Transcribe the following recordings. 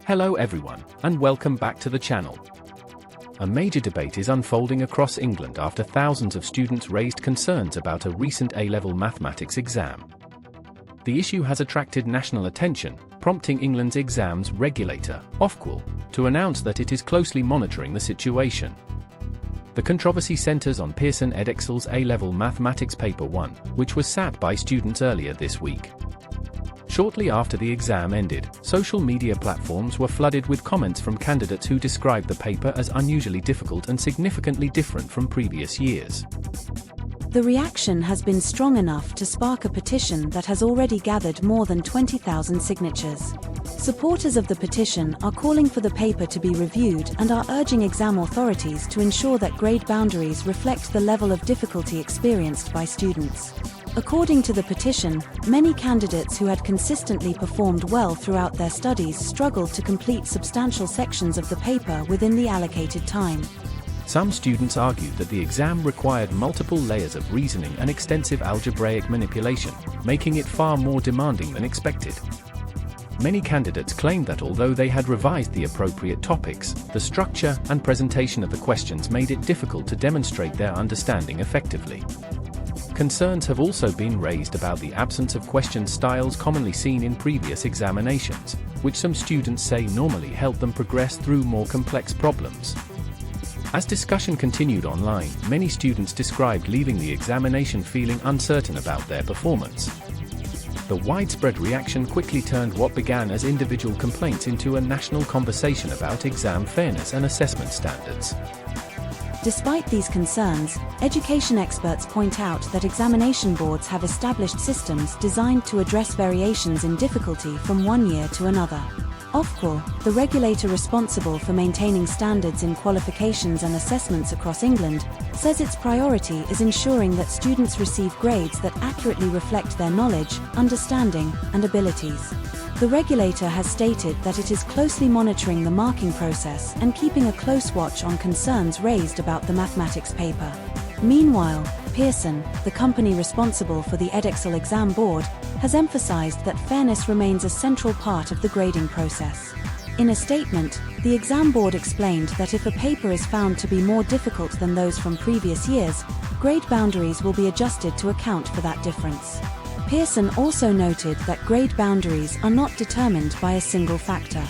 Hello everyone, and welcome back to the channel. A major debate is unfolding across England after thousands of students raised concerns about a recent A-level mathematics exam. The issue has attracted national attention, prompting England's exams regulator, Ofqual, to announce that it is closely monitoring the situation. The controversy centres on Pearson Edexcel's A-level mathematics paper 1, which was sat by students earlier this week. Shortly after the exam ended, social media platforms were flooded with comments from candidates who described the paper as unusually difficult and significantly different from previous years. The reaction has been strong enough to spark a petition that has already gathered more than 20,000 signatures. Supporters of the petition are calling for the paper to be reviewed and are urging exam authorities to ensure that grade boundaries reflect the level of difficulty experienced by students. According to the petition, many candidates who had consistently performed well throughout their studies struggled to complete substantial sections of the paper within the allocated time. Some students argued that the exam required multiple layers of reasoning and extensive algebraic manipulation, making it far more demanding than expected. Many candidates claimed that although they had revised the appropriate topics, the structure and presentation of the questions made it difficult to demonstrate their understanding effectively. Concerns have also been raised about the absence of question styles commonly seen in previous examinations, which some students say normally help them progress through more complex problems. As discussion continued online, many students described leaving the examination feeling uncertain about their performance. The widespread reaction quickly turned what began as individual complaints into a national conversation about exam fairness and assessment standards. Despite these concerns, education experts point out that examination boards have established systems designed to address variations in difficulty from one year to another. Ofqual, the regulator responsible for maintaining standards in qualifications and assessments across England, says its priority is ensuring that students receive grades that accurately reflect their knowledge, understanding, and abilities. The regulator has stated that it is closely monitoring the marking process and keeping a close watch on concerns raised about the mathematics paper. Meanwhile, Pearson, the company responsible for the Edexcel exam board, has emphasized that fairness remains a central part of the grading process. In a statement, the exam board explained that if a paper is found to be more difficult than those from previous years, grade boundaries will be adjusted to account for that difference. Pearson also noted that grade boundaries are not determined by a single factor.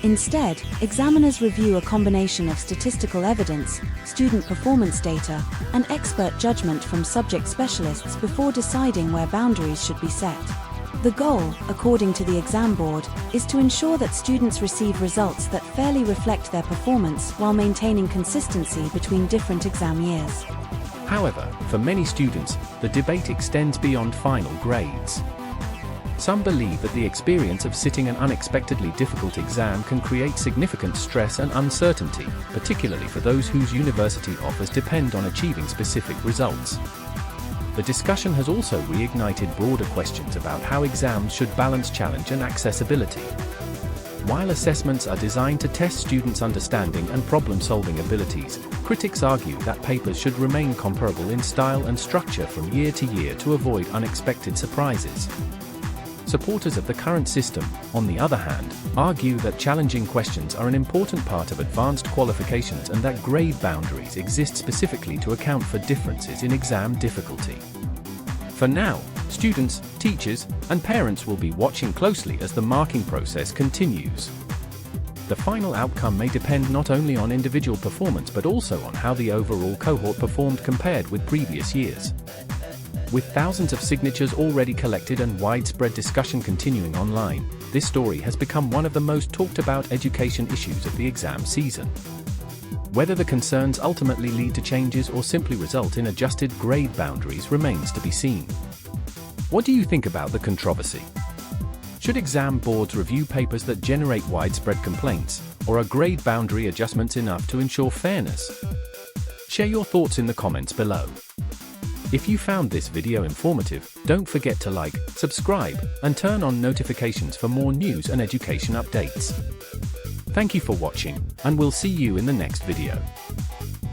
Instead, examiners review a combination of statistical evidence, student performance data, and expert judgment from subject specialists before deciding where boundaries should be set. The goal, according to the exam board, is to ensure that students receive results that fairly reflect their performance while maintaining consistency between different exam years. However, for many students, the debate extends beyond final grades. Some believe that the experience of sitting an unexpectedly difficult exam can create significant stress and uncertainty, particularly for those whose university offers depend on achieving specific results. The discussion has also reignited broader questions about how exams should balance challenge and accessibility. While assessments are designed to test students' understanding and problem-solving abilities, critics argue that papers should remain comparable in style and structure from year to year to avoid unexpected surprises. Supporters of the current system, on the other hand, argue that challenging questions are an important part of advanced qualifications and that grade boundaries exist specifically to account for differences in exam difficulty. For now, students, teachers, and parents will be watching closely as the marking process continues. The final outcome may depend not only on individual performance but also on how the overall cohort performed compared with previous years. With thousands of signatures already collected and widespread discussion continuing online, this story has become one of the most talked about education issues of the exam season. Whether the concerns ultimately lead to changes or simply result in adjusted grade boundaries remains to be seen. What do you think about the controversy? Should exam boards review papers that generate widespread complaints, or are grade boundary adjustments enough to ensure fairness? Share your thoughts in the comments below. If you found this video informative, don't forget to like, subscribe, and turn on notifications for more news and education updates. Thank you for watching, and we'll see you in the next video.